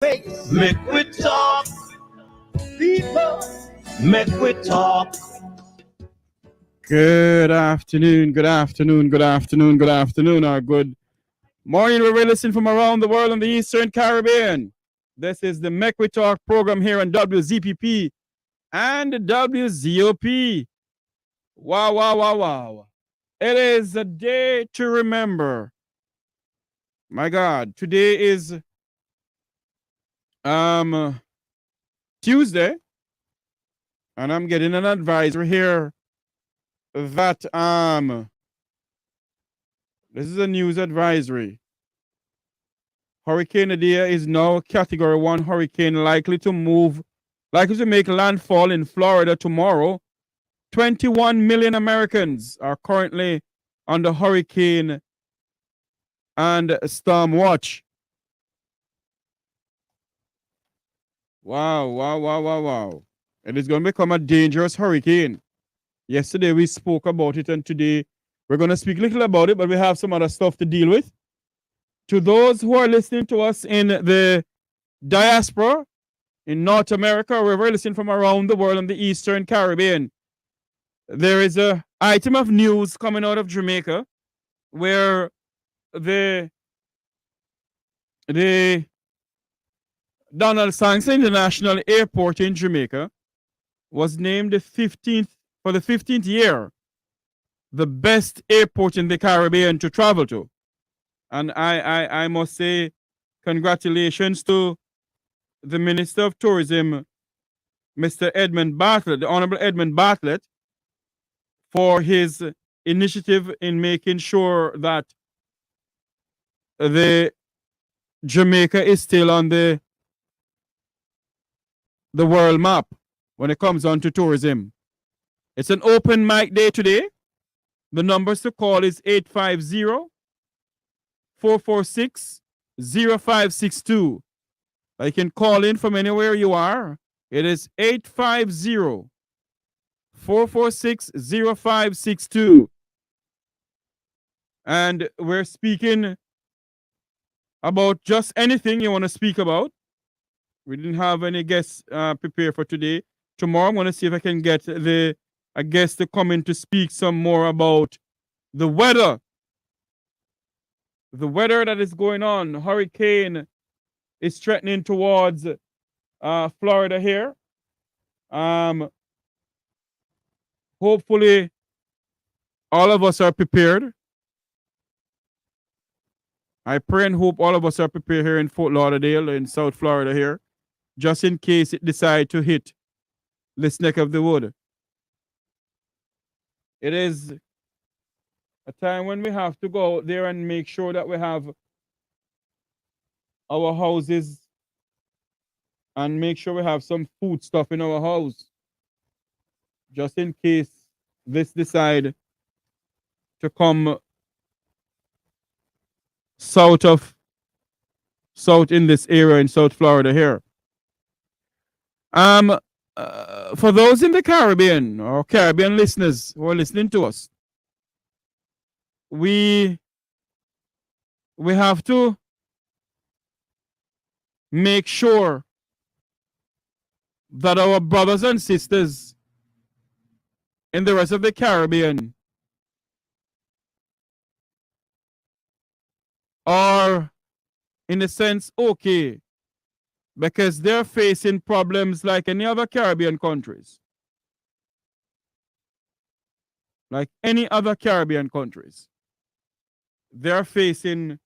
Mek Wi Talk, people. Mek Wi Talk. Good afternoon, good afternoon, good afternoon, good afternoon, or good morning. We're listening from around the world in the Eastern Caribbean. This is the Mek Wi Talk program here on WZPP and WZOP. Wow, wow, wow, wow. It is a day to remember. My God, today is um Tuesday, and I'm getting an advisory here that this is a news advisory. Hurricane Idalia is now a Category 1 hurricane likely to make landfall in Florida tomorrow. 21 million Americans are currently under hurricane and storm watch. Wow, wow, wow, wow, wow. It is going to become a dangerous hurricane. Yesterday we spoke about it, and today we're going to speak a little about it, but we have some other stuff to deal with. To those who are listening to us in the diaspora, in North America, or we're listening from around the world in the Eastern Caribbean, there is a item of news coming out of Jamaica where the Donald Sangster International Airport in Jamaica was named the 15th year the best airport in the Caribbean to travel to. And I must say congratulations to the Minister of Tourism, Mr. Edmund Bartlett, the Honorable Edmund Bartlett, for his initiative in making sure that the Jamaica is still on the world map when it comes on to tourism. It's an open mic day today. The numbers to call is 850-446-0562. You can call in from anywhere you are. It is 850-446-0562. And we're speaking about just anything you want to speak about. We didn't have any guests prepared for today. Tomorrow I'm going to see if I can get a guest to come in to speak some more about the weather. The weather that is going on. Hurricane is threatening towards Florida here. Hopefully all of us are prepared. I pray and hope all of us are prepared here in Fort Lauderdale, in South Florida here, just in case it decides to hit this neck of the wood. It is a time when we have to go out there and make sure that we have our houses and make sure we have some food stuff in our house, just in case this decide to come south in this area in South Florida here. For those in the Caribbean or Caribbean listeners who are listening to us, we have to make sure that our brothers and sisters in the rest of the Caribbean are, in a sense, okay, because they're facing problems like any other Caribbean countries. Like any other Caribbean countries. They're facing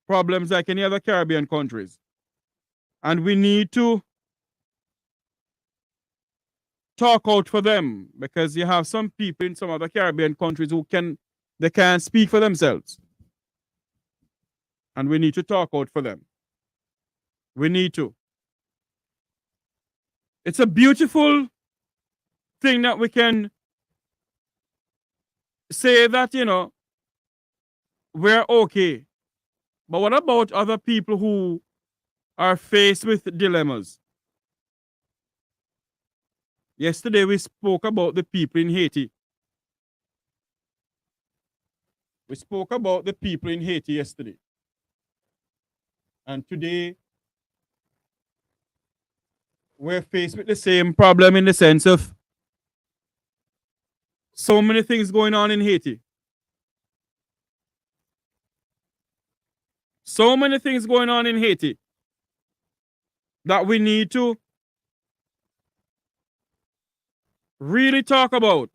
problems like any other Caribbean countries. And we need to talk out for them, because you have some people in some other Caribbean countries who can't speak for themselves. And we need to talk out for them. We need to. It's a beautiful thing that we can say that, we're okay. But what about other people who are faced with dilemmas? Yesterday we spoke about the people in Haiti. We spoke about the people in Haiti yesterday. And today, we're faced with the same problem in the sense of so many things going on in Haiti. So many things going on in Haiti that we need to really talk about.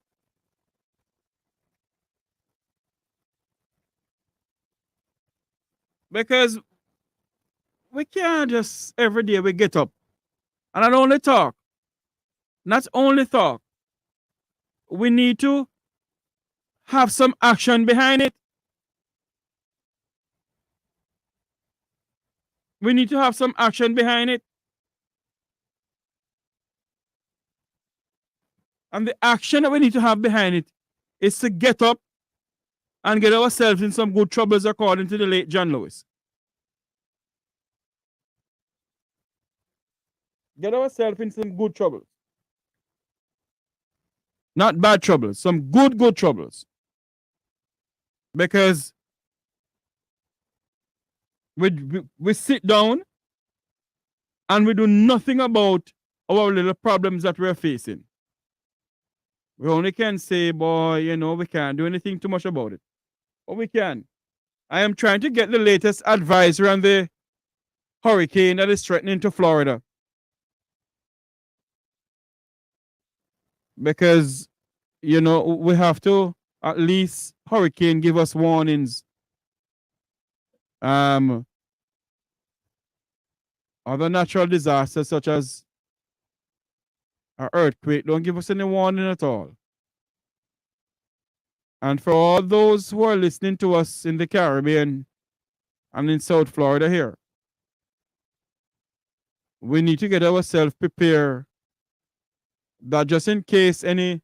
Because we can't just every day we get up and not only talk, not only talk, we need to have some action behind it. We need to have some action behind it. And the action that we need to have behind it is to get up and get ourselves in some good troubles, according to the late John Lewis. Get ourselves in some good troubles. Not bad troubles, some good troubles. Because we sit down and we do nothing about our little problems that we're facing. We only can say, boy, we can't do anything too much about it. But we can. I am trying to get the latest advisory on the hurricane that is threatening to Florida. Because, we have to at least hurricane give us warnings. Other natural disasters such as an earthquake don't give us any warning at all. And for all those who are listening to us in the Caribbean and in South Florida here, we need to get ourselves prepared that just in case anything,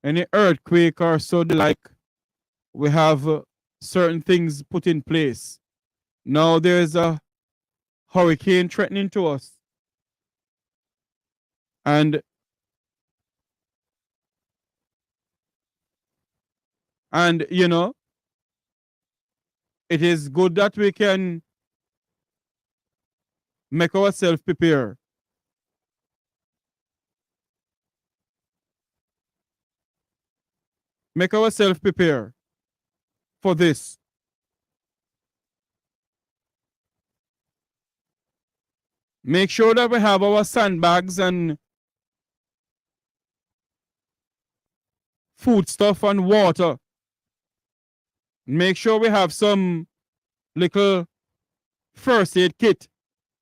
any earthquake or so the like, we have certain things put in place. Now there's a hurricane threatening to us. And it is good that we can make ourselves prepare. Make ourselves prepare for this. Make sure that we have our sandbags and food stuff and water. Make sure we have some little first aid kit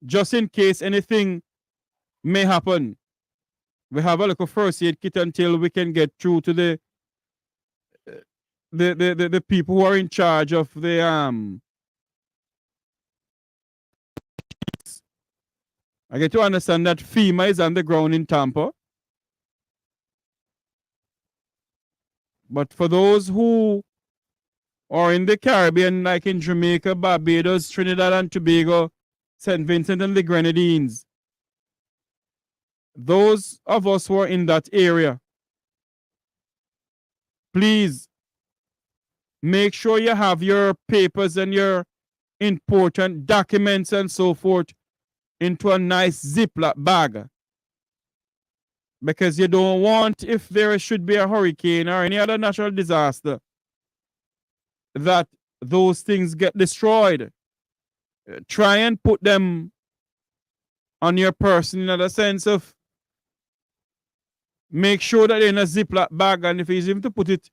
just in case anything may happen. We have a little first aid kit until we can get through to the people who are in charge of the I get to understand that FEMA is on the ground in Tampa. But for those who are in the Caribbean, like in Jamaica, Barbados, Trinidad and Tobago, St. Vincent and the Grenadines, those of us who are in that area, please make sure you have your papers and your important documents and so forth into a nice Ziploc bag. Because you don't want, if there should be a hurricane or any other natural disaster, that those things get destroyed. Try and put them on your person in the sense of make sure that they're in a Ziploc bag, and if it's even to put it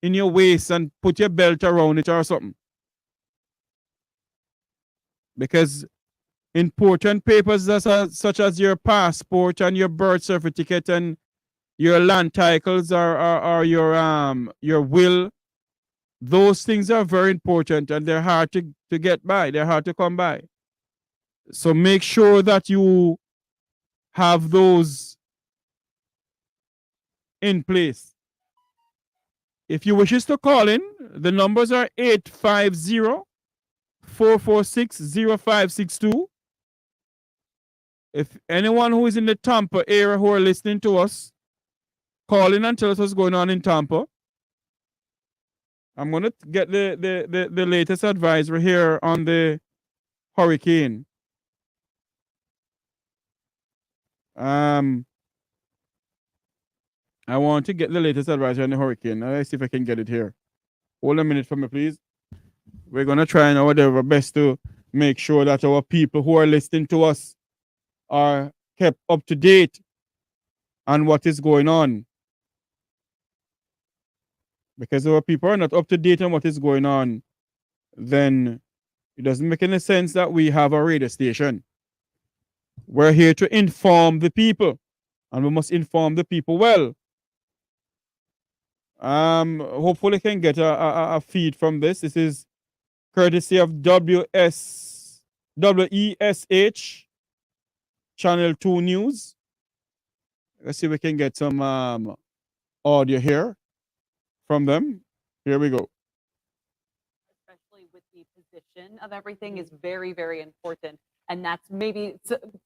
in your waist and put your belt around it or something. Because important papers such as your passport and your birth certificate and your land titles or your will, those things are very important and they're hard to get by. They're hard to come by. So make sure that you have those in place. If you wish to call in, the numbers are 850-446-0562. If anyone who is in the Tampa area who are listening to us, call in and tell us what's going on in Tampa. I'm gonna get the latest advisory here on the hurricane. I want to get the latest advisory on the hurricane. Let's see if I can get it here. Hold a minute for me, please. We're gonna try and our best to make sure that our people who are listening to us are kept up to date on what is going on. Because if our people are not up to date on what is going on, then it doesn't make any sense that we have a radio station. We're here to inform the people, and we must inform the people well. Hopefully, I can get a feed from this. This is courtesy of WESH Channel 2 News. Let's see if we can get some audio here from them. Here we go. Especially with the position of everything is very, very important. And that's maybe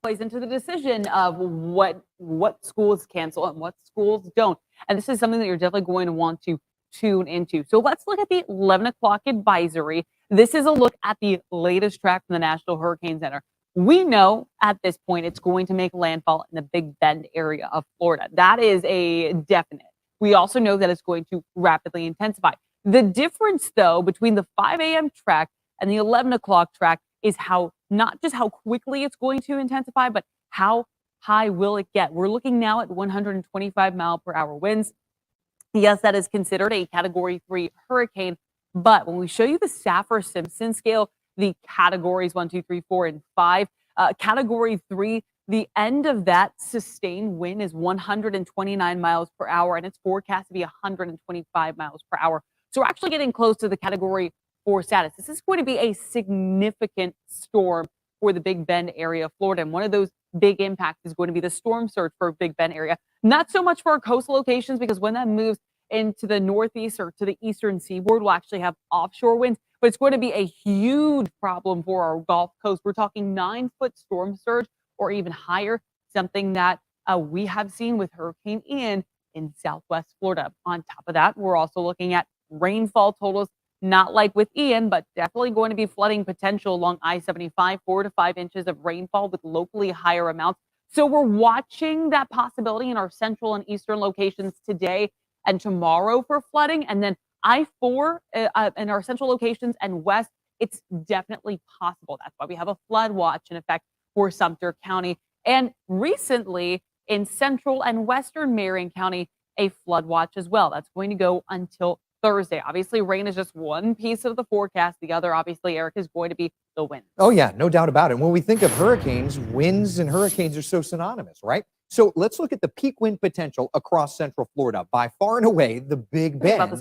plays into the decision of what schools cancel and what schools don't. And this is something that you're definitely going to want to tune into. So let's look at the 11 o'clock advisory. This is a look at the latest track from the National Hurricane Center. We know at this point it's going to make landfall in the Big Bend area of Florida. That is a definite. We also know that it's going to rapidly intensify. The difference, though, between the 5 a.m. track and the 11 o'clock track is how not just how quickly it's going to intensify, but how high will it get. We're looking now at 125 mile per hour winds. Yes, that is considered a Category 3 hurricane, but when we show you the Saffir-Simpson scale, the categories 1, 2, 3, 4, and 5, Category 3, the end of that sustained wind is 129 miles per hour, and it's forecast to be 125 miles per hour. So we're actually getting close to the Category 4 status. This is going to be a significant storm for the Big Bend area of Florida, and one of those big impacts is going to be the storm surge for Big Bend area. Not so much for our coastal locations, because when that moves into the northeast or to the eastern seaboard, we'll actually have offshore winds, but it's going to be a huge problem for our Gulf Coast. We're talking 9-foot storm surge or even higher, something that we have seen with Hurricane Ian in Southwest Florida. On top of that, we're also looking at rainfall totals, not like with Ian, but definitely going to be flooding potential along I-75, 4 to 5 inches of rainfall with locally higher amounts. So we're watching that possibility in our central and eastern locations today and tomorrow for flooding. And then I-4 in our central locations and west, it's definitely possible. That's why we have a flood watch in effect for Sumter County. And recently in central and western Marion County, a flood watch as well. That's going to go until Thursday. Obviously, rain is just one piece of the forecast. The other, obviously, Eric, is going to be the wind. Oh, yeah, no doubt about it. When we think of hurricanes, winds and hurricanes are so synonymous, right? So let's look at the peak wind potential across Central Florida. By far and away, the Big Bend and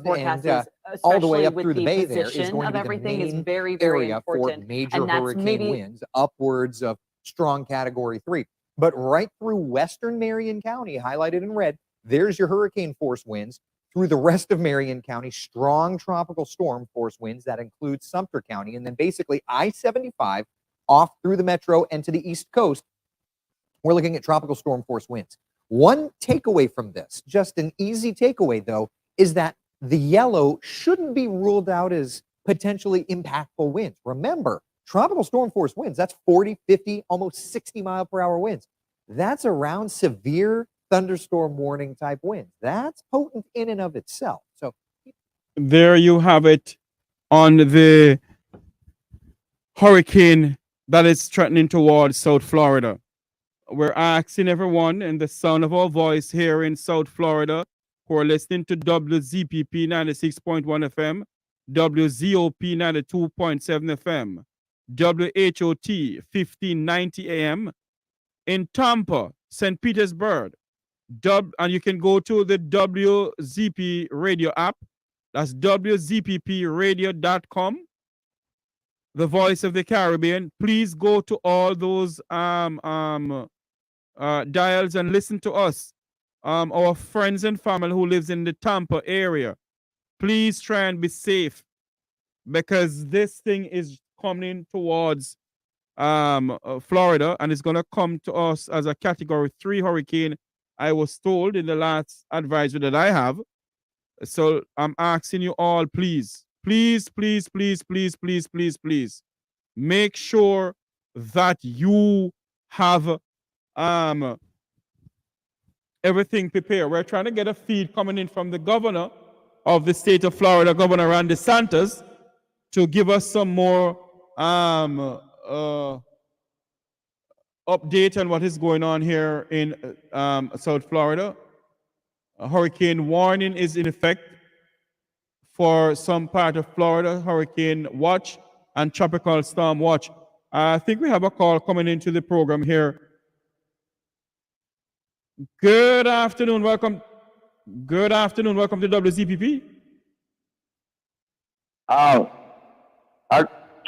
all the way up through the bay there is going to be the main very, very area important. for major hurricane winds, upwards of strong Category 3. But right through western Marion County, highlighted in red, there's your hurricane force winds. Through the rest of Marion County, strong tropical storm force winds that include Sumter County, and then basically I-75 off through the metro and to the East Coast. We're looking at tropical storm force winds. One takeaway from this, just an easy takeaway though, is that the yellow shouldn't be ruled out as potentially impactful winds. Remember, tropical storm force winds, that's 40, 50, almost 60 mile per hour winds. That's around severe thunderstorm warning type winds. That's potent in and of itself. So there you have it on the hurricane that is threatening towards South Florida. We're asking everyone in the sound of our voice here in South Florida who are listening to WZPP 96.1 FM, WZOP 92.7 FM, WHOT 1590 AM in Tampa, St. Petersburg, and you can go to the WZP radio app. That's WZPPradio.com. The Voice of the Caribbean. Please go to all those dials and listen to us. Our friends and family who lives in the Tampa area. Please try and be safe, because this thing is coming towards Florida, and it's going to come to us as a Category 3 hurricane. I was told in the last advisory that I have So I'm asking you all, please, please, please, please, please, please, please, please, make sure that you have everything prepared. We're trying to get a feed coming in from the governor of the state of Florida, Governor Ron DeSantis, to give us some more update on what is going on here in South Florida. A hurricane warning is in effect for some part of Florida, hurricane watch and tropical storm watch. I think we have a call coming into the program here. Good afternoon, welcome. Good afternoon, welcome to WZPP.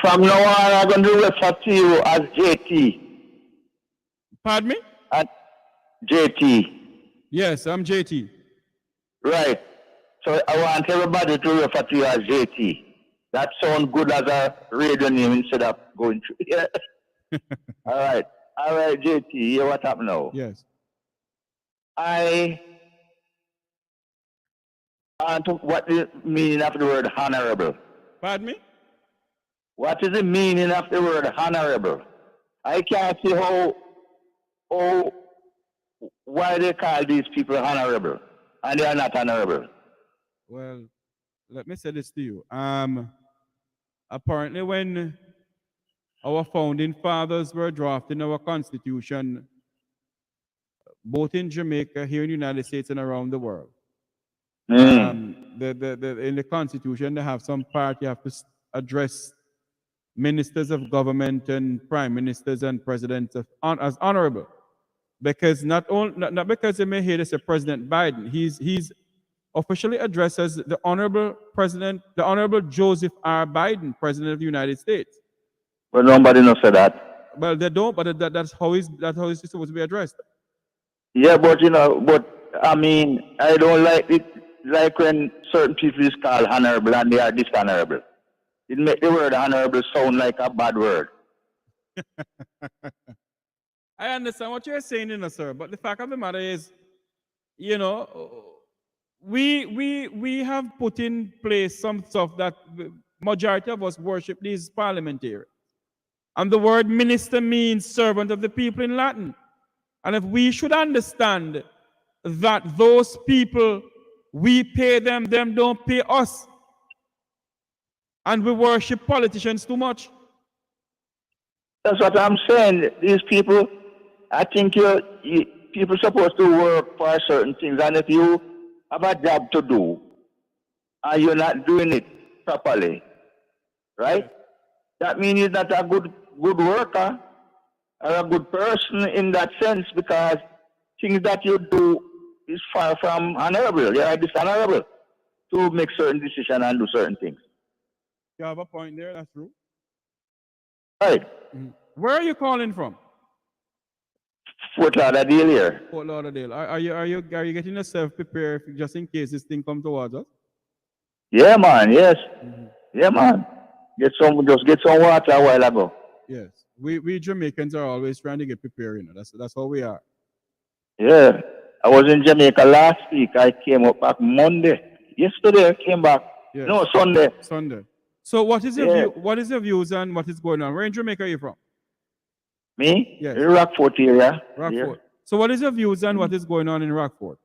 From now on, I'm going to refer to you as JT. Pardon me? JT. Yes, I'm JT. Right. So I want everybody to refer to you as JT. That sounds good as a radio name instead of going through. Yeah. All right. All right, JT. Hear what happened now? Yes. What is the meaning of the word honorable? Pardon me? What is the meaning of the word honorable? I can't see why they call these people honorable and they are not honorable. Well, let me say this to you. Apparently when our founding fathers were drafting our constitution, both in Jamaica, here in the United States, and around the world, in the constitution, they have some part you have to address ministers of government and prime ministers and presidents as honorable, because not because they may hear this as President Biden. He's officially addressed as the Honorable President, the Honorable Joseph R. Biden, President of the United States. But nobody knows that. Well, they don't, but that's how he's supposed to be addressed. Yeah, but I mean, I don't like it. Like when certain people is called honorable and they are dishonorable. It makes the word honorable sound like a bad word. I understand what you're saying, sir, but the fact of the matter is, we have put in place some stuff that the majority of us worship these parliamentarians. And the word minister means servant of the people in Latin. And if we should understand that those people, we pay them don't pay us. And we worship politicians too much. That's what I'm saying. These people, I think people supposed to work for certain things. And if you have a job to do and you're not doing it properly, right? That means you're not a good worker or a good person in that sense, because things that you do is far from honorable. They are dishonorable to make certain decisions and do certain things. You have a point there, that's true. Right. Where are you calling from? Fort Lauderdale here. Fort Lauderdale. Are you getting yourself prepared just in case this thing comes towards us? Yeah, man. Yes. Yeah, man. Get some water a while ago. Yes. We Jamaicans are always trying to get prepared. That's how we are. Yeah. I was in Jamaica last week. I came up back Monday. Yesterday I came back. Yes. No, Sunday. So what is your views on what is going on? Where in Jamaica are you from? Me? Yes. In Rockfort area. Rockfort. Yeah. So what is your views on what is going on in Rockfort?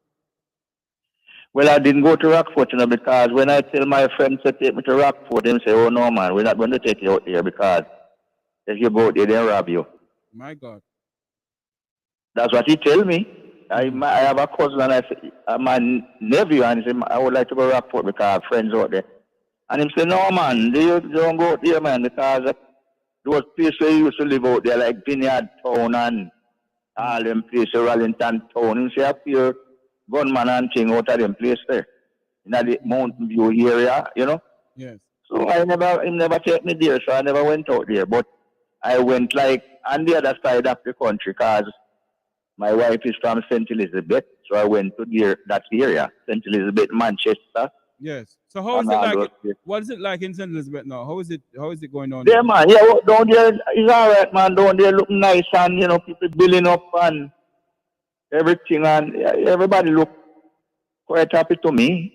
Well, I didn't go to Rockfort, because when I tell my friends to take me to Rockfort, they say, "Oh no, man, we're not going to take you out there, because if you go out there, they'll rob you." My God. That's what he tell me. I have a cousin, and my nephew, and he said, "I would like to go to Rockfort because I have friends out there." And he said, "No, man, you don't go out there, man, because those places we used to live out there, like Vineyard Town and all them places, Rallington Town." He said, "Up here, gunman and thing out of them place there, in the Mountain View area, Yes. So he never take me there, so I never went out there. But I went like on the other side of the country, because my wife is from St. Elizabeth, so I went to that area, St. Elizabeth, Manchester. Yes. So how is it like? What is it like in St. Elizabeth now? How is it going on? There, man. Yeah, down there is all right, man. Down there look nice, and people building up and everything, and everybody look quite happy to me.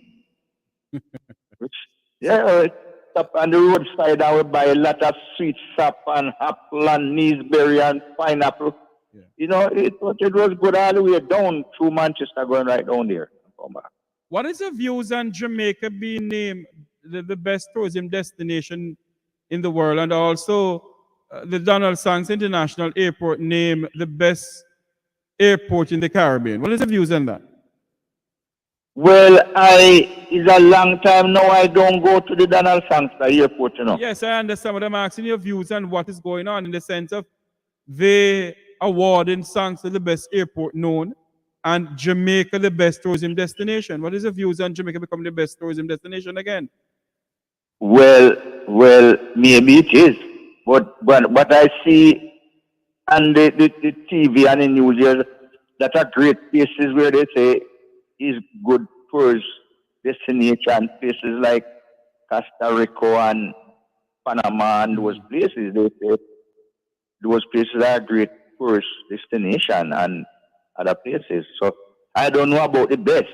Which, yeah, up on the roadside, I would buy a lot of sweet sap and apple and gooseberry and pineapple. Yeah. You know, it was good all the way down through Manchester, going right down there. And come back. What is your views on Jamaica being named the best tourism destination in the world, and also the Donald Sanks International Airport named the best airport in the Caribbean? What is your views on that? Well, it's a long time now I don't go to the Donald Sangster airport, you know. Yes, I understand, but I'm asking your views on what is going on in the sense of they awarding Sanks the best airport known and Jamaica the best tourism destination. What is your views on Jamaica becoming the best tourism destination again? Well, maybe it is. But what I see on the TV and the news here, that are great places where they say is good tourist destination, places like Costa Rica and Panama and those places. They say those places are great tourist destination and other places. So I don't know about the best.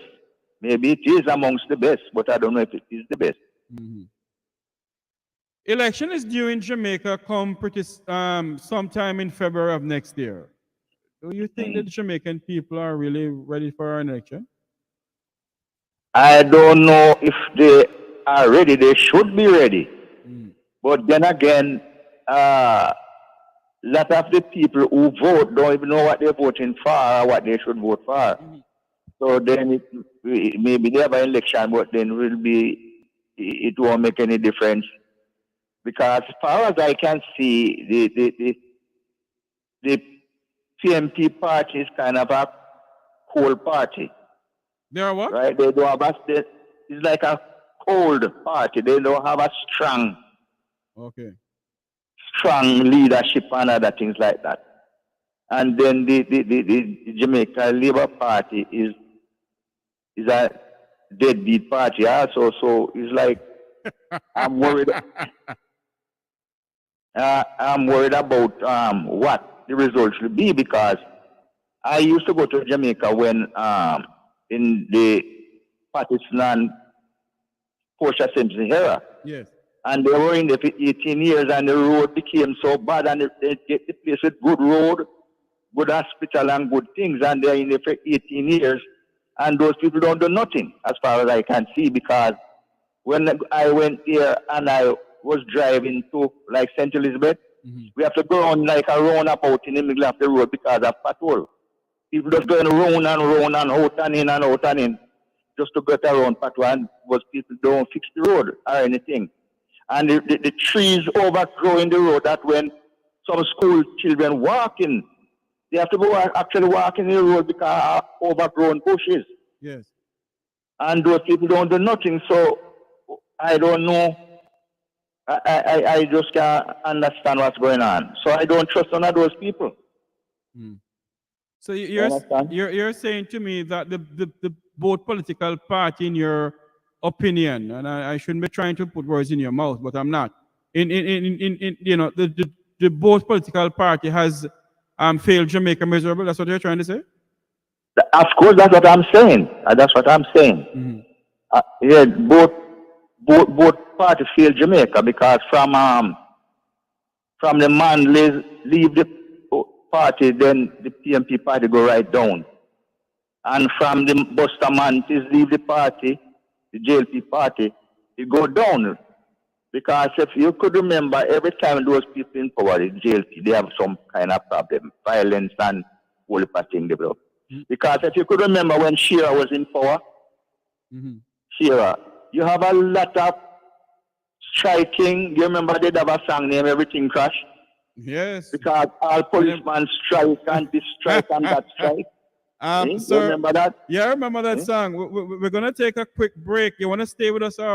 Maybe it is amongst the best, but I don't know if it is the best. Mm-hmm. Election is due in Jamaica come pretty sometime in February of next year. Do you think that the Jamaican people are really ready for an election? I don't know if they are ready. They should be ready. But then again, a lot of the people who vote don't even know what they're voting for or what they should vote for. So then maybe they have an election, but then it won't make any difference. Because as far as I can see, the PMP party is kind of a cold party. They are what? Right? They don't have it's like a cold party. They don't have a strong leadership and other things like that. And then the Jamaica Labour Party is a deadbeat party also. So it's like I'm worried. I'm worried about what the results will be, because I used to go to Jamaica when in the Pakistan Portia Simpson era. Yes. And they were in there for 18 years, and the road became so bad, and they get the place with good road, good hospital, and good things, and they're in there for 18 years, and those people don't do nothing, as far as I can see, because when I went there and I was driving to like St. Elizabeth, we have to go on like a roundabout in the middle of the road because of patrol. People just going round and out and in, just to get around patrol, and because people don't fix the road or anything. And the trees overgrowing the road, that when some school children walking, they have to go actually walking the road because of overgrown bushes. Yes. And those people don't do nothing, so I don't know. I just can't understand what's going on. So I don't trust none of those people. So you're saying to me that the both political party, in your opinion, and I shouldn't be trying to put words in your mouth, but I'm not. In you know, the both political party has failed Jamaica miserable. That's what you're trying to say? Of course, that's what I'm saying. That's what I'm saying. Yeah, both parties failed Jamaica, because from the man leave the party, then the PMP party go right down. And from the Bustamantes leave the party, the JLP party, it go down. Because if you could remember, every time those people in power, the JLP, they have some kind of problem, violence and whole thing develop. Because if you could remember when Shearer was in power, Shearer, you have a lot of striking. You remember they have a song named Everything Crash? Yes. Because all policemen strike and this strike and that strike. Sir, remember that? Yeah, I remember that song. We're going to take a quick break. You want to stay with us? Yeah,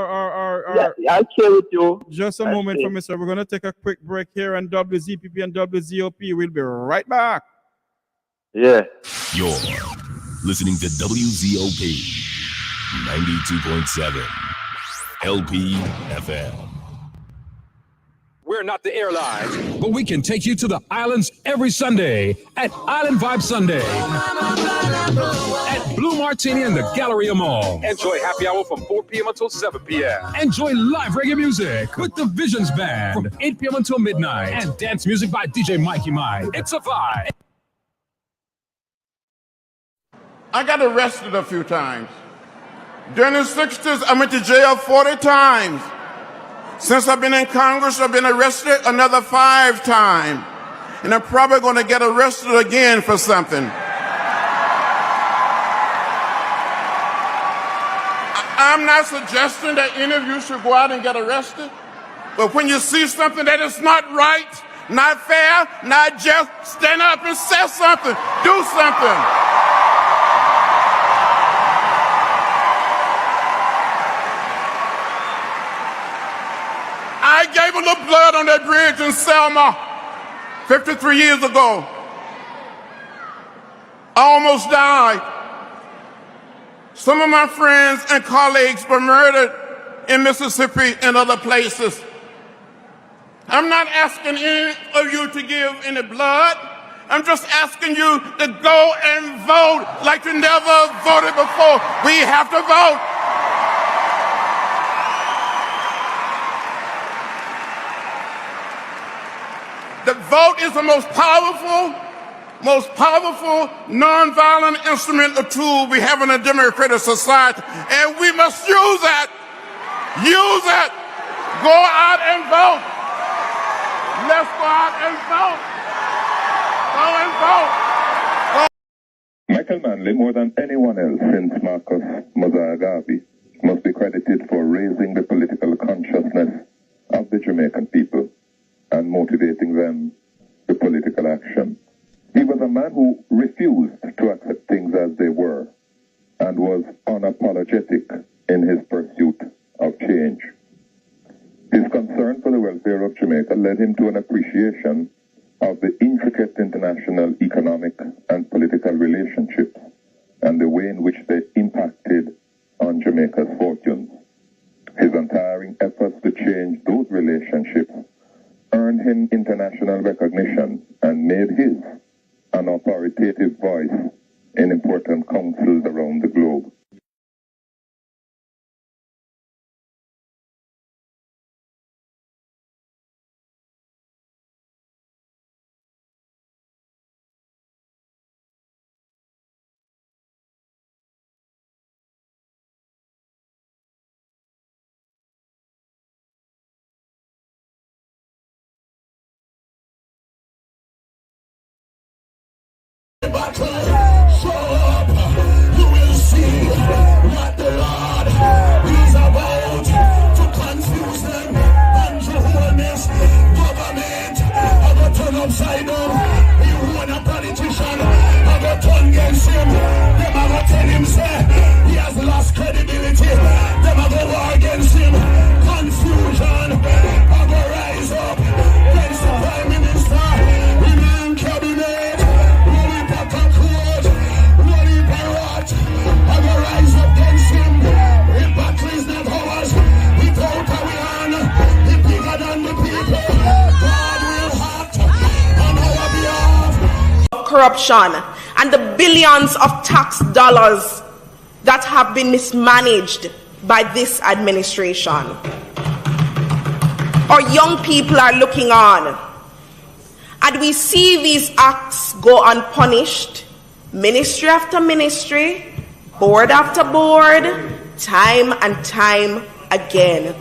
I'll share with you. Just a moment for me, sir. We're going to take a quick break here on WZPP and WZOP. We'll be right back. Yeah. You're listening to WZOP 92.7 LP FM. We're We're not the airlines, but we can take you to the islands every Sunday at Island Vibe Sunday at Blue Martini and the Galleria Mall. Enjoy happy hour from 4 p.m. until 7 p.m. Enjoy live reggae music with the Visions Band from 8 p.m. until midnight and dance music by DJ Mikey Mike. It's a vibe. I got arrested a few times. During the 60s, I went to jail 40 times. Since I've been in Congress, I've been arrested another 5 times. And I'm probably going to get arrested again for something. I'm not suggesting that any of you should go out and get arrested. But when you see something that is not right, not fair, not just, stand up and say something. Do something. I gave a little blood on that bridge in Selma 53 years ago. I almost died. Some of my friends and colleagues were murdered in Mississippi and other places. I'm not asking any of you to give any blood. I'm just asking you to go and vote like you never voted before. We have to vote. The vote is the most powerful nonviolent instrument or tool we have in a democratic society, and we must use it. Use it. Go out and vote. Let's go out and vote. Go and vote. Michael Manley, more than anyone else since Marcus Mosiah Garvey, must be credited for raising the political consciousness of the Jamaican people and motivating them to political action. He was a man who refused to accept things as they were and was unapologetic in his pursuit of change. His concern for the welfare of Jamaica led him to an appreciation of the intricate international economic and political relationships and the way in which they impacted on Jamaica's fortunes. His untiring efforts to change those relationships earned him international recognition and made his an authoritative voice in important councils around the globe. Upside down, you want a politician, I go turn against him. Them I go tell him say he has lost credibility. Them I go war against him. Confusion, I go rise up against the Prime Minister. We man cabinet, rolling back a court, rolling back what? I go rise up against him. The battle is not ours. Without a win, the bigger than the people. God will have to. Corruption and the billions of tax dollars that have been mismanaged by this administration. Our young people are looking on, and we see these acts go unpunished, ministry after ministry, board after board, time and time again.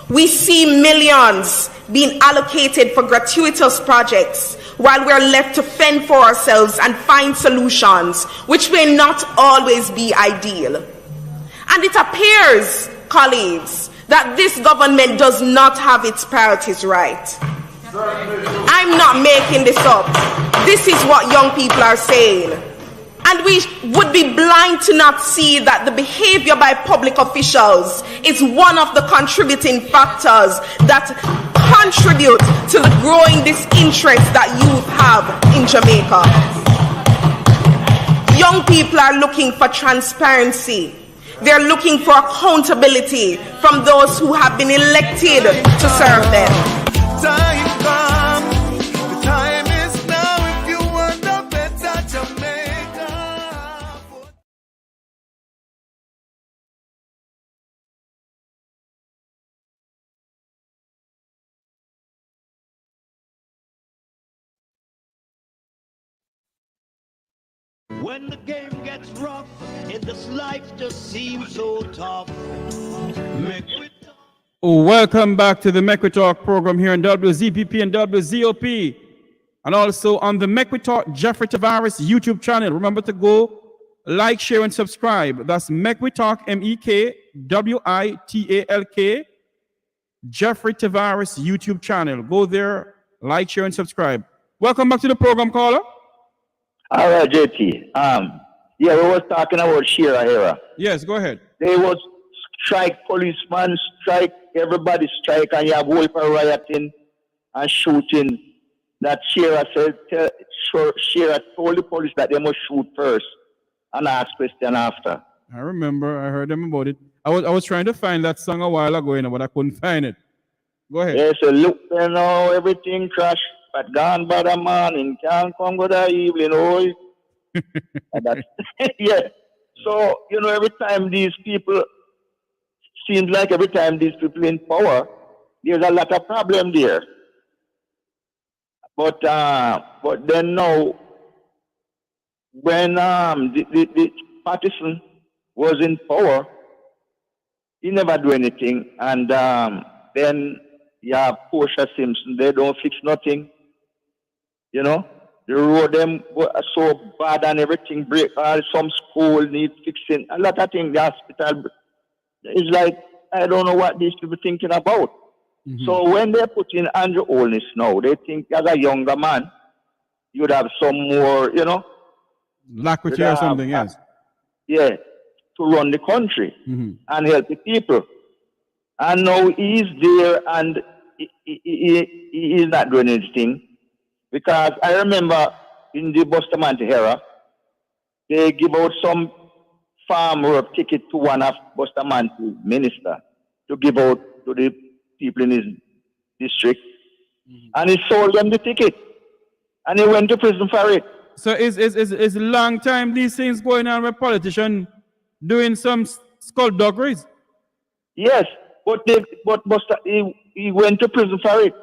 We see millions being allocated for gratuitous projects while we're left to fend for ourselves and find solutions, which may not always be ideal. And it appears, colleagues, that this government does not have its priorities right. I'm not making this up. This is what young people are saying. And we would be blind to not see that the behavior by public officials is one of the contributing factors that contribute to the growing disinterest that youth have in Jamaica. Young people are looking for transparency. They're looking for accountability from those who have been elected to serve them. When the game gets rough, and this life just seems so tough. Mek Wi Talk. Welcome back to the Mek Wi Talk program here on WZPP and WZOP, and also on the Mek Wi Talk Jeffrey Tavares YouTube channel. Remember to go like, share, and subscribe. That's Mek Wi Talk, MEKWITALK, Jeffrey Tavares YouTube channel. Go there, like, share, and subscribe. Welcome back to the program, caller. All right, JT. Yeah, we was talking about Shira era. Yes, go ahead. They was strike, policeman strike, everybody strike, and you have whole rioting and shooting. That Shira said, Shira told the police that they must shoot first and ask question after. I remember, I heard them about it. I was trying to find that song a while ago, but I couldn't find it. Go ahead. They said, look, you know, everything crashed, but gone by the morning, can't come go the evening, oh. Yeah. So, you know, every time these people, seems like every time these people in power, there's a lot of problem there. But then now, when the Patterson was in power, he never do anything. And then you have Portia Simpson, they don't fix nothing. You know, the road them are so bad and everything break. Some school need fixing. A lot of things, the hospital. It's like, I don't know what these people thinking about. Mm-hmm. So when they put in Andrew Holness now, they think as a younger man, you'd have some more, you know. Lacrity or something, yes. Yeah, to run the country and help the people. And now he's there and he is not doing anything. Because I remember in the Bustamante era, they give out some farm work ticket to one of Bustamante minister to give out to the people in his district. And he sold them the ticket. And he went to prison for it. So is a long time these things going on with politicians doing some skullduggeries? Yes, but he went to prison for it.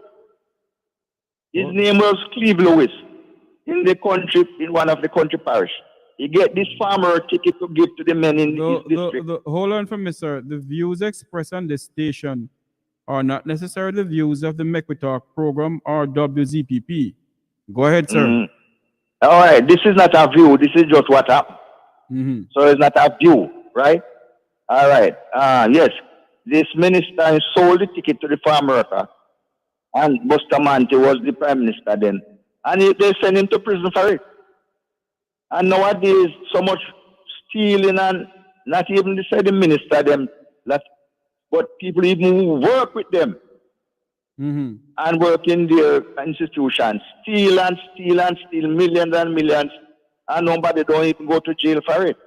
His name was Cleve Lewis in the country, in one of the country parish. He get this farmer ticket to give to the men in his district. Hold on for me, sir. The views expressed on this station are not necessarily the views of the Mek Wi Talk program or WZPP. Go ahead, sir. All right, this is not a view. This is just what happened. So it's not a view, right? All right. Yes, this minister sold the ticket to the farm worker, and Bustamante was the prime minister then, and they sent him to prison for it. And nowadays, so much stealing and not even the minister them, but people even who work with them. And work in their institutions, steal and steal and steal millions and millions, and nobody don't even go to jail for it.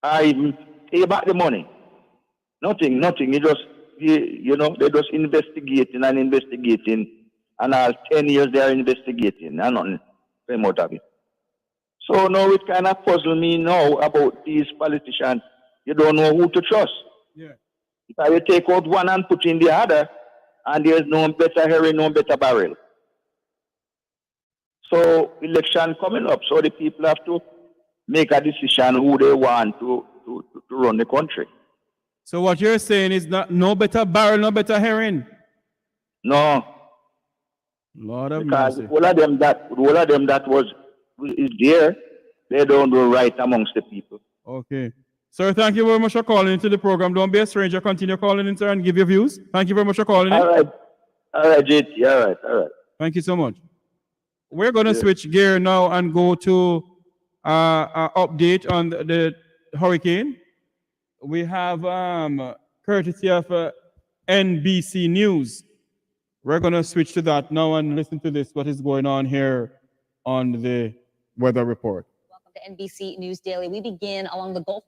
I even pay back the money. Nothing. It just, you know, they just investigating, and all 10 years they are investigating, and nothing came out of it. So now it kind of puzzles me now about these politicians. You don't know who to trust. Yeah. If I will take out one and put in the other, and there's no better herring, no better barrel. So election coming up, so the people have to make a decision who they want to run the country. So what you're saying is no better barrel, no better herring? No. Lord of because mercy. all of them that is there, they don't do right amongst the people. Okay. Sir, thank you very much for calling into the program. Don't be a stranger. Continue calling in, sir, and give your views. Thank you very much for calling in. All right, JT. All right. Thank you so much. We're going to switch gear now and go to an update on the hurricane. We have courtesy of NBC News. We're going to switch to that now and listen to this, what is going on here on the weather report. Welcome to NBC News Daily. We begin along the Gulf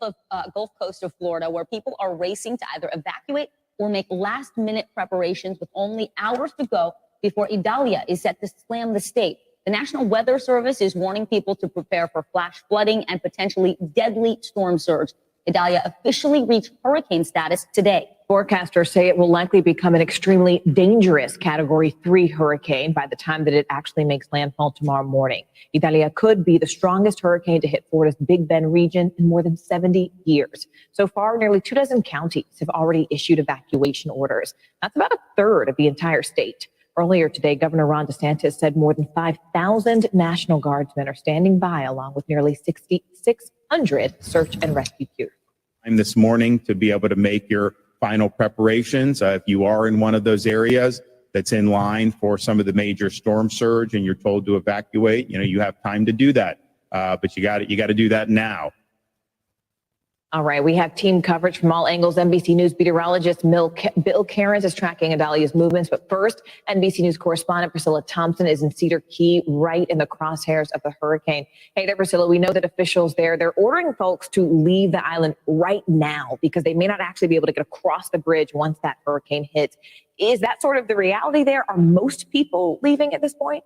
Coast of Florida, where people are racing to either evacuate or make last-minute preparations with only hours to go before Idalia is set to slam the state. The National Weather Service is warning people to prepare for flash flooding and potentially deadly storm surge. Idalia officially reached hurricane status today. Forecasters say it will likely become an extremely dangerous Category 3 hurricane by the time that it actually makes landfall tomorrow morning. Idalia could be the strongest hurricane to hit Florida's Big Bend region in more than 70 years. So far, nearly 24 counties have already issued evacuation orders. That's about a third of the entire state. Earlier today, Governor Ron DeSantis said more than 5,000 National Guardsmen are standing by, along with nearly 6,600 search and rescue crews. This morning to be able to make your final preparations. If you are in one of those areas that's in line for some of the major storm surge and you're told to evacuate, you have time to do that. But you got to do that now. All right, we have team coverage from all angles. NBC News meteorologist Bill Cairns is tracking Idalia's movements. But first, NBC News correspondent Priscilla Thompson is in Cedar Key, right in the crosshairs of the hurricane. Hey there, Priscilla. We know that officials there, they're ordering folks to leave the island right now because they may not actually be able to get across the bridge once that hurricane hits. Is that sort of the reality there? Are most people leaving at this point?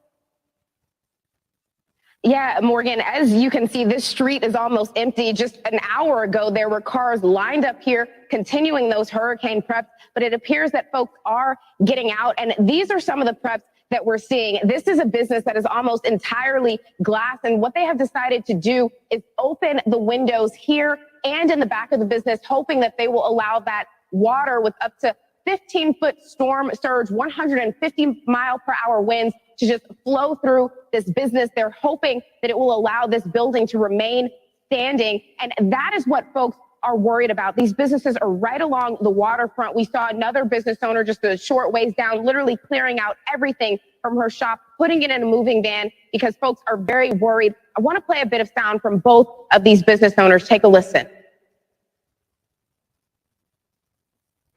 Yeah, Morgan, as you can see, this street is almost empty. Just an hour ago, there were cars lined up here continuing those hurricane preps, but it appears that folks are getting out. And these are some of the preps that we're seeing. This is a business that is almost entirely glass. And what they have decided to do is open the windows here and in the back of the business, hoping that they will allow that water with up to 15-foot storm surge, 150 mile per hour winds to just flow through this business. They're hoping that it will allow this building to remain standing. And that is what folks are worried about. These businesses are right along the waterfront. We saw another business owner just a short ways down, literally clearing out everything from her shop, putting it in a moving van because folks are very worried. I want to play a bit of sound from both of these business owners. Take a listen.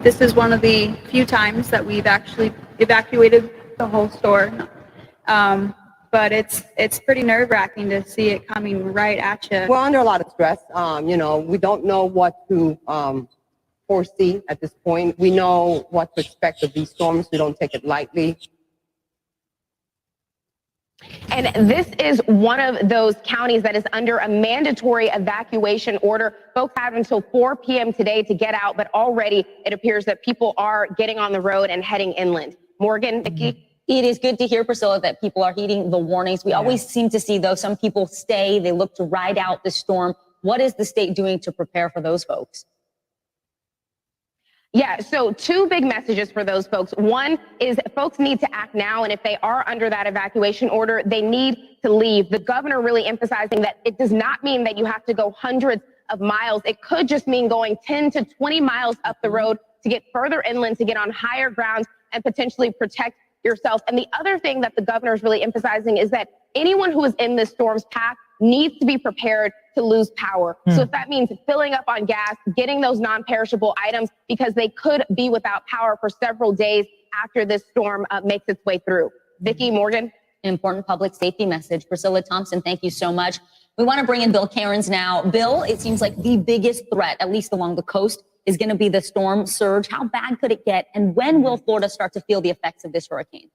This is one of the few times that we've actually evacuated the whole store. But it's pretty nerve-wracking to see it coming right at you. We're under a lot of stress. We don't know what to foresee at this point. We know what to expect of these storms. We don't take it lightly. And this is one of those counties that is under a mandatory evacuation order. Folks have until 4 p.m. today to get out, but already it appears that people are getting on the road and heading inland. Morgan, Nikki? It is good to hear, Priscilla, that people are heeding the warnings. We always seem to see, though, some people stay. They look to ride out the storm. What is the state doing to prepare for those folks? Yeah, so two big messages for those folks. One is folks need to act now, and if they are under that evacuation order, they need to leave. The governor really emphasizing that it does not mean that you have to go hundreds of miles. It could just mean going 10 to 20 miles up the road to get further inland, to get on higher grounds and potentially protect yourself. And the other thing that the governor is really emphasizing is that anyone who is in this storm's path needs to be prepared to lose power. So if that means filling up on gas, getting those non-perishable items, because they could be without power for several days after this storm makes its way through. Vicki, Morgan? An important public safety message. Priscilla Thompson, thank you so much. We want to bring in Bill Cairns now. Bill, it seems like the biggest threat, at least along the coast, is going to be the storm surge. How bad could it get? And when will Florida start to feel the effects of this hurricane?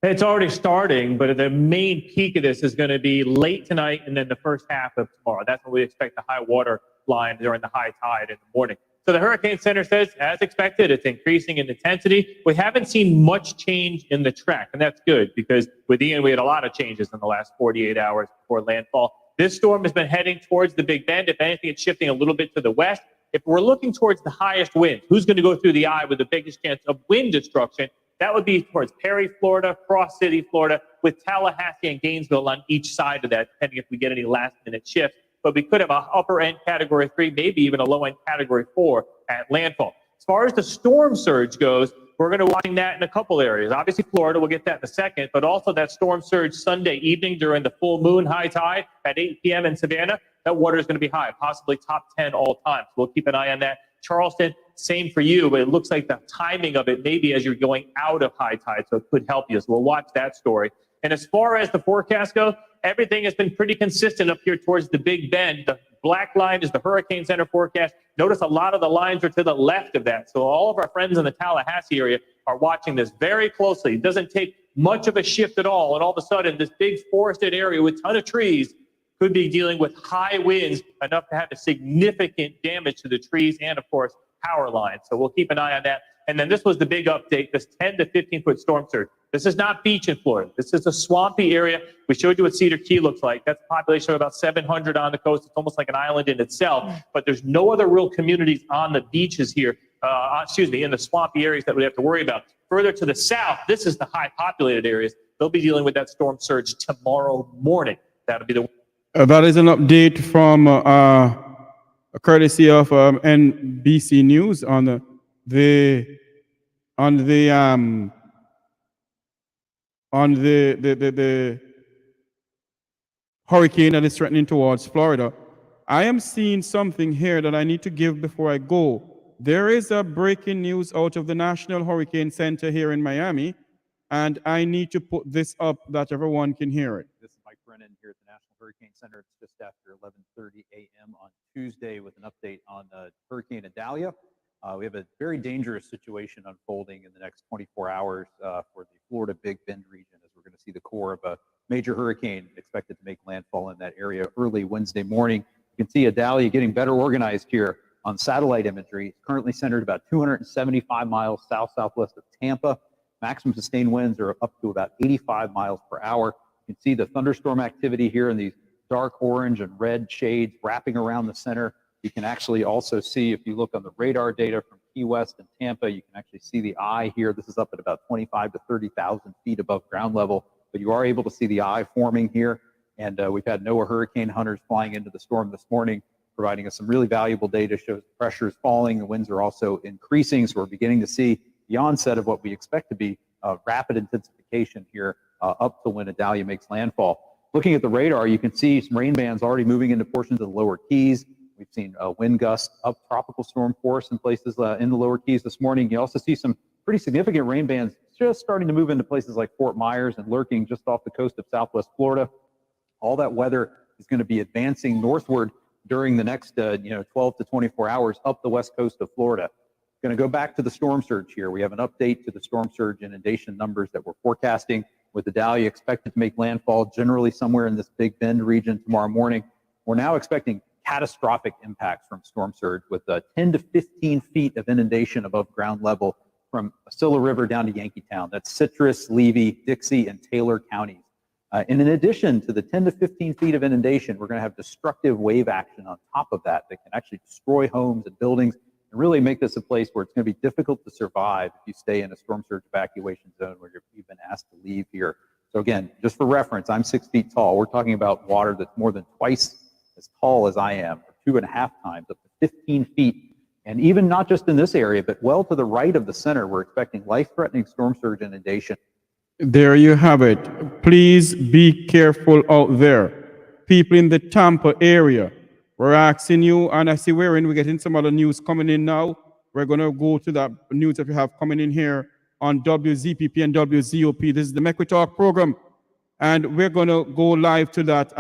It's already starting, but the main peak of this is going to be late tonight and then the first half of tomorrow. That's when we expect the high water line during the high tide in the morning. So the Hurricane Center says, as expected, it's increasing in intensity. We haven't seen much change in the track, and that's good because with Ian, we had a lot of changes in the last 48 hours before landfall. This storm has been heading towards the Big Bend. If anything, it's shifting a little bit to the west. If we're looking towards the highest wind, who's going to go through the eye with the biggest chance of wind destruction? That would be towards Perry, Florida, Cross City, Florida, with Tallahassee and Gainesville on each side of that, depending if we get any last-minute shifts. But we could have an upper-end Category 3, maybe even a low-end Category 4 at landfall. As far as the storm surge goes, we're going to be watching that in a couple areas. Obviously, Florida, we'll get that in a second, but also that storm surge Sunday evening during the full moon high tide at 8 p.m. in Savannah. That water is going to be high, possibly top 10 all time. So we'll keep an eye on that. Charleston, same for you, but it looks like the timing of it maybe as you're going out of high tide, so it could help you. So we'll watch that story. And as far as the forecast goes, everything has been pretty consistent up here towards the Big Bend. The black line is the Hurricane Center forecast. Notice a lot of the lines are to the left of that. So all of our friends in the Tallahassee area are watching this very closely. It doesn't take much of a shift at all. And all of a sudden, this big forested area with a ton of trees could be dealing with high winds enough to have a significant damage to the trees and, of course, power lines. So we'll keep an eye on that. And then this was the big update, this 10 to 15-foot storm surge. This is not beach in Florida. This is a swampy area. We showed you what Cedar Key looks like. That's a population of about 700 on the coast. It's almost like an island in itself. But there's no other real communities on the beaches here, in the swampy areas that we have to worry about. Further to the south, this is the high populated areas. They'll be dealing with that storm surge tomorrow morning. That'll be the... That is an update from courtesy of NBC News on the hurricane that is threatening towards Florida. I am seeing something here that I need to give before I go. There is a breaking news out of the National Hurricane Center here in Miami, and I need to put this up that everyone can hear it. This is Mike Brennan here at the National Hurricane Center. It's just after 11:30 a.m. on Tuesday with an update on Hurricane Idalia. We have a very dangerous situation unfolding in the next 24 hours for the Florida Big Bend region, as we're going to see the core of a major hurricane expected to make landfall in that area early Wednesday morning. You can see Idalia getting better organized here on satellite imagery. It's currently centered about 275 miles south-southwest of Tampa. Maximum sustained winds are up to about 85 miles per hour. You can see the thunderstorm activity here in these dark orange and red shades wrapping around the center. You can actually also see, if you look on the radar data from Key West and Tampa, you can actually see the eye here. This is up at about 25 to 30,000 feet above ground level, but you are able to see the eye forming here. And we've had NOAA hurricane hunters flying into the storm this morning, providing us some really valuable data, shows pressure is falling, the winds are also increasing, so we're beginning to see the onset of what we expect to be rapid intensification here up to when Idalia makes landfall. Looking at the radar, you can see some rain bands already moving into portions of the lower Keys. We've seen wind gusts up tropical storm force in places in the lower Keys this morning. You also see some pretty significant rain bands just starting to move into places like Fort Myers and lurking just off the coast of Southwest Florida. All that weather is going to be advancing northward during the next 12 to 24 hours up the west coast of Florida. Going to go back to the storm surge here. We have an update to the storm surge inundation numbers that we're forecasting, with Idalia expected to make landfall generally somewhere in this Big Bend region tomorrow morning. We're now expecting catastrophic impacts from storm surge with 10 to 15 feet of inundation above ground level from Scylla River down to Yankeetown. That's Citrus, Levy, Dixie, and Taylor counties. And in addition to the 10 to 15 feet of inundation, we're going to have destructive wave action on top of that can actually destroy homes and buildings and really make this a place where it's going to be difficult to survive if you stay in a storm surge evacuation zone where you've been asked to leave here. So again, just for reference, I'm 6 feet tall. We're talking about water that's more than twice as tall as I am, or 2.5 times, up to 15 feet. And even not just in this area, but well to the right of the center, we're expecting life-threatening storm surge inundation. There you have it. Please be careful out there. People in the Tampa area, we're asking you, and I see we're getting some other news coming in now. We're going to go to that news that we have coming in here on WZPP and WZOP. This is the Mek Wi Talk program, and we're going to go live to that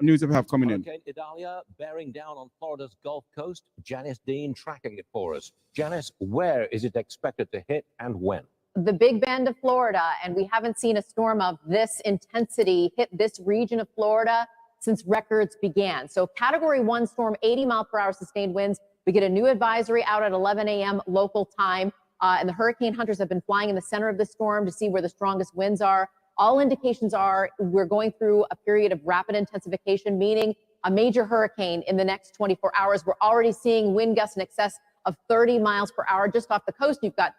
news that we have coming in. Hurricane Idalia bearing down on Florida's Gulf Coast. Janice Dean tracking it for us. Janice, where is it expected to hit and when? The Big Bend of Florida, and we haven't seen a storm of this intensity hit this region of Florida since records began. So Category 1 storm, 80 mile per hour sustained winds. We get a new advisory out at 11 a.m. local time, and the hurricane hunters have been flying in the center of the storm to see where the strongest winds are. All indications are we're going through a period of rapid intensification, meaning a major hurricane in the next 24 hours. We're already seeing wind gusts in excess of 30 miles per hour just off the coast. You've got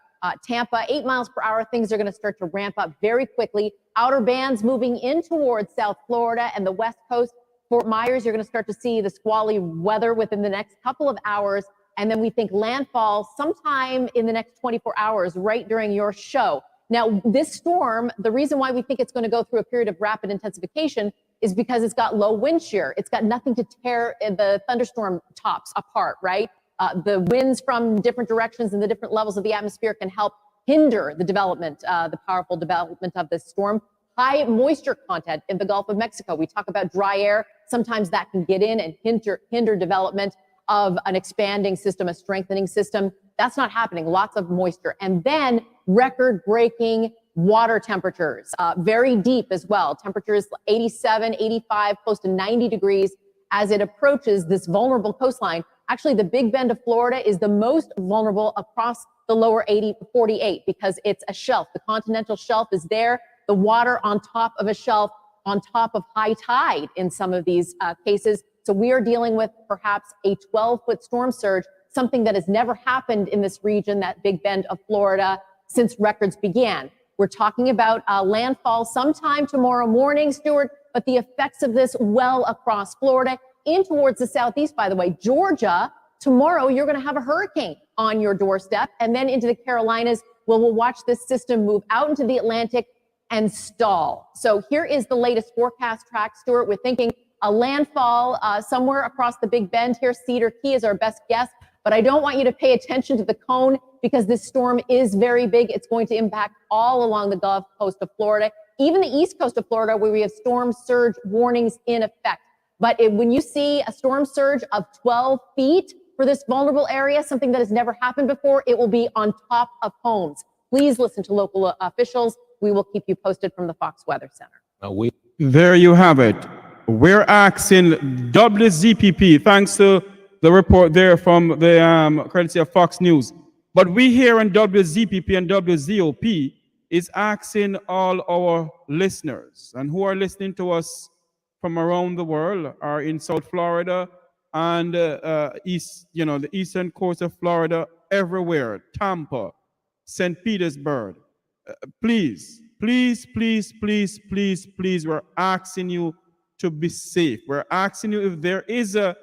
Tampa, 8 miles per hour. Things are going to start to ramp up very quickly. Outer bands moving in towards South Florida and the West Coast. Fort Myers, you're going to start to see the squally weather within the next couple of hours. And then we think landfall sometime in the next 24 hours, right during your show. Now, this storm, the reason why we think it's going to go through a period of rapid intensification is because it's got low wind shear. It's got nothing to tear the thunderstorm tops apart, right? The winds from different directions and the different levels of the atmosphere can help hinder the development, the powerful development of this storm. High moisture content in the Gulf of Mexico. We talk about dry air. Sometimes that can get in and hinder development of an expanding system, a strengthening system. That's not happening. Lots of moisture. And then record-breaking water temperatures, very deep as well. Temperatures 87, 85, close to 90 degrees as it approaches this vulnerable coastline. Actually, the Big Bend of Florida is the most vulnerable across the lower 48 because it's a shelf. The continental shelf is there. The water on top of a shelf on top of high tide in some of these cases. So we are dealing with perhaps a 12-foot storm surge, something that has never happened in this region, that Big Bend of Florida, since records began. We're talking about landfall sometime tomorrow morning, Stuart, but the effects of this well across Florida, in towards the southeast, by the way. Georgia, tomorrow you're going to have a hurricane on your doorstep, and then into the Carolinas. We'll watch this system move out into the Atlantic and stall. So here is the latest forecast track, Stuart. We're thinking a landfall somewhere across the Big Bend here. Cedar Key is our best guess, but I don't want you to pay attention to the cone because this storm is very big. It's going to impact all along the Gulf Coast of Florida, even the east coast of Florida, where we have storm surge warnings in effect. But when you see a storm surge of 12 feet for this vulnerable area, something that has never happened before, it will be on top of homes. Please listen to local officials. We will keep you posted from the Fox Weather Center. There you have it. We're asking WZPP, thanks to the report there from the courtesy of Fox News. But we here on WZPP and WZOP is asking all our listeners and who are listening to us from around the world, are in South Florida and the eastern coast of Florida, everywhere, Tampa, St. Petersburg. Please, we're asking you to be safe. We're asking you if there is a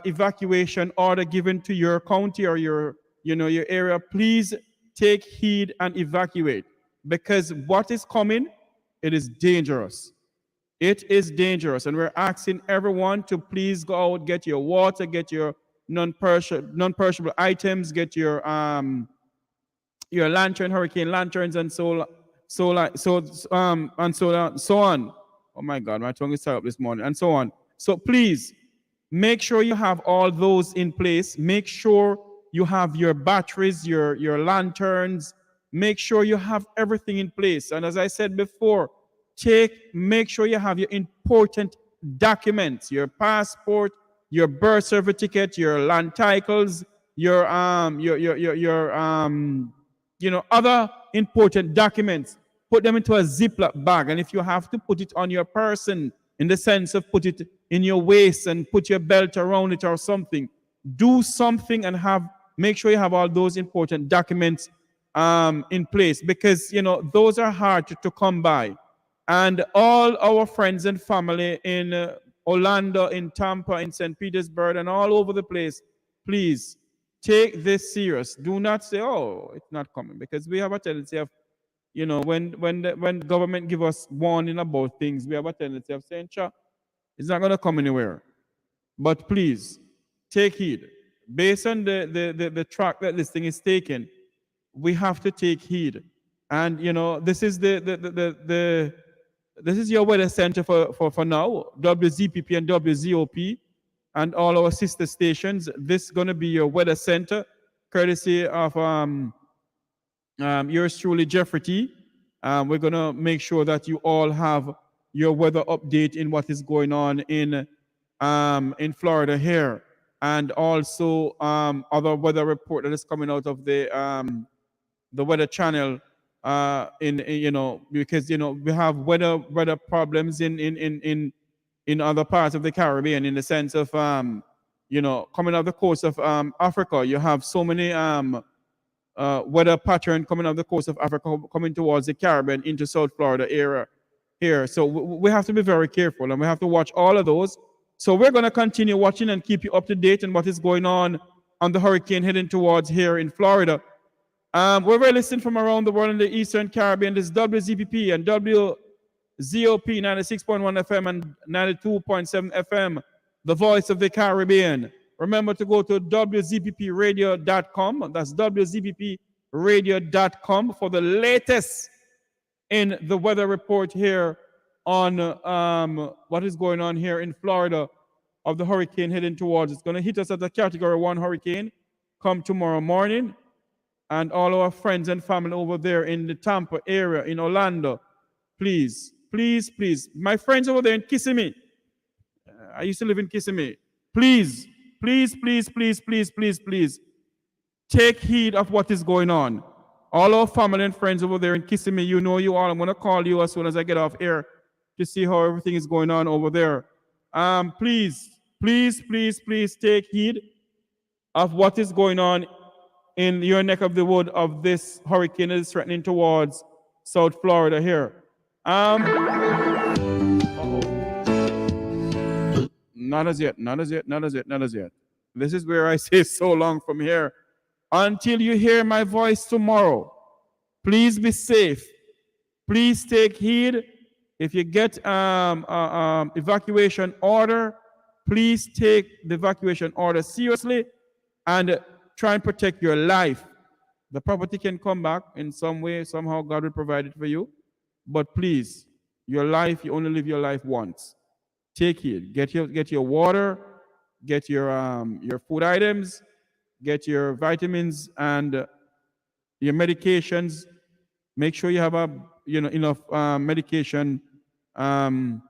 evacuation order given to your county or your area, please take heed and evacuate, because what is coming, it is dangerous. It is dangerous, and we're asking everyone to please go out, get your water, get your non-perishable items, get your lantern, hurricane lanterns, and so on. Oh my God, my tongue is tied up this morning, and so on. So please make sure you have all those in place. Make sure you have your batteries, your lanterns. Make sure you have everything in place. And as I said before, make sure you have your important documents, your passport, your birth certificate, your land titles, your other important documents. Put them into a Ziploc bag, and if you have to put it on your person, in the sense of put it in your waist and put your belt around it or something, do something and make sure you have all those important documents in place, because those are hard to come by. And all our friends and family in Orlando, in Tampa, in St. Petersburg, and all over the place, please take this serious. Do not say, "Oh, it's not coming," because we have a tendency of, when government give us warning about things, we have a tendency of saying, "Cha, it's not going to come anywhere." But please take heed. Based on the track that this thing is taking, we have to take heed. And this is this is your weather center for now, WZPP and WZOP, and all our sister stations. This is going to be your weather center, courtesy of yours truly, Jeffrey T. We're going to make sure that you all have your weather update in what is going on in Florida here, and also other weather report that is coming out of the Weather Channel. Because we have weather problems in other parts of the Caribbean, in the sense of coming off the coast of Africa, you have so many weather pattern coming off the coast of Africa, coming towards the Caribbean into South Florida area here. So we have to be very careful, and we have to watch all of those. So we're going to continue watching and keep you up to date on what is going on the hurricane heading towards here in Florida. We're listening from around the world in the Eastern Caribbean. This is WZPP and WZOP 96.1 FM and 92.7 FM, the voice of the Caribbean. Remember to go to WZPPradio.com. That's WZPPradio.com for the latest in the weather report here on what is going on here in Florida of the hurricane heading towards. It's going to hit us as a Category 1 hurricane come tomorrow morning. And all our friends and family over there in the Tampa area, in Orlando, please. My friends over there in Kissimmee, I used to live in Kissimmee. Please please, please, please, please, please, please, take heed of what is going on. All our family and friends over there in Kissimmee, you know you all. I'm going to call you as soon as I get off air to see how everything is going on over there. Please, please, please, please take heed of what is going on in your neck of the wood of this hurricane that is threatening towards South Florida here. Not as yet, not as yet, not as yet, not as yet. This is where I say so long from here. Until you hear my voice tomorrow, please be safe. Please take heed. If you get evacuation order, please take the evacuation order seriously and try and protect your life. The property can come back in some way, somehow God will provide it for you. But please, your life, you only live your life once. Take heed. Get your water, get your food items, get your vitamins and your medications. Make sure you have enough medication in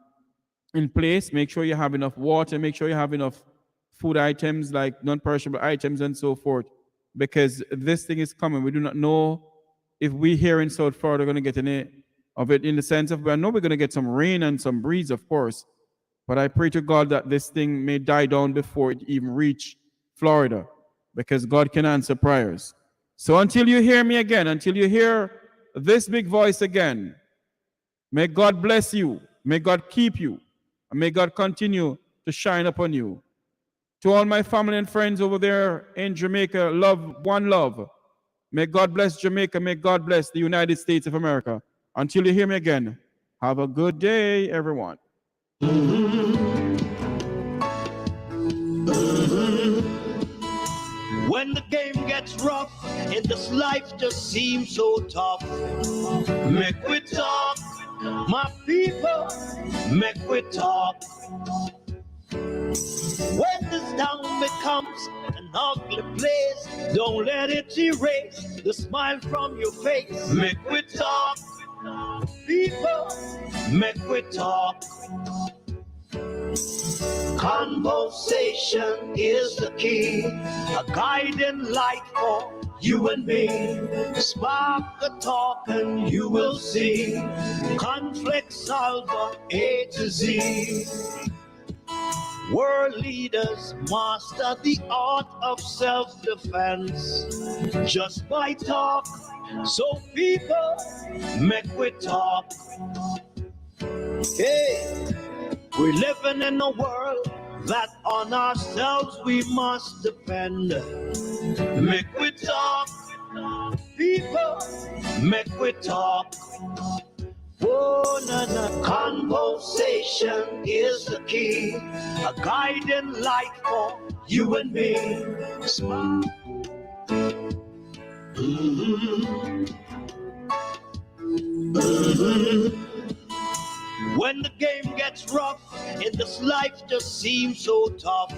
place. Make sure you have enough water. Make sure you have enough food items like non-perishable items and so forth, because this thing is coming. We do not know if we here in South Florida are going to get any of it, in the sense of, I know we're going to get some rain and some breeze, of course, but I pray to God that this thing may die down before it even reach Florida, because God can answer prayers. So until you hear me again, until you hear this big voice again, may God bless you, may God keep you, and may God continue to shine upon you. To all my family and friends over there in Jamaica, one love. May God bless Jamaica, may God bless the United States of America. Until you hear me again, have a good day, everyone. When the game gets rough and this life just seems so tough, Mek Wi Talk, my people, Mek Wi Talk. When this town becomes an ugly place, don't let it erase the smile from your face. Mek Wi Talk, people, Mek Wi Talk. Conversation is the key, a guiding light for you and me. Spark a talk and you will see. Conflict solver A to Z. World leaders master the art of self-defense just by talk. So people, Mek Wi Talk. Hey, we're living in a world that on ourselves we must depend. Mek Wi Talk, people, Mek Wi Talk. Oh, na. Conversation is the key, a guiding light for you and me. When the game gets rough and this life just seems so tough,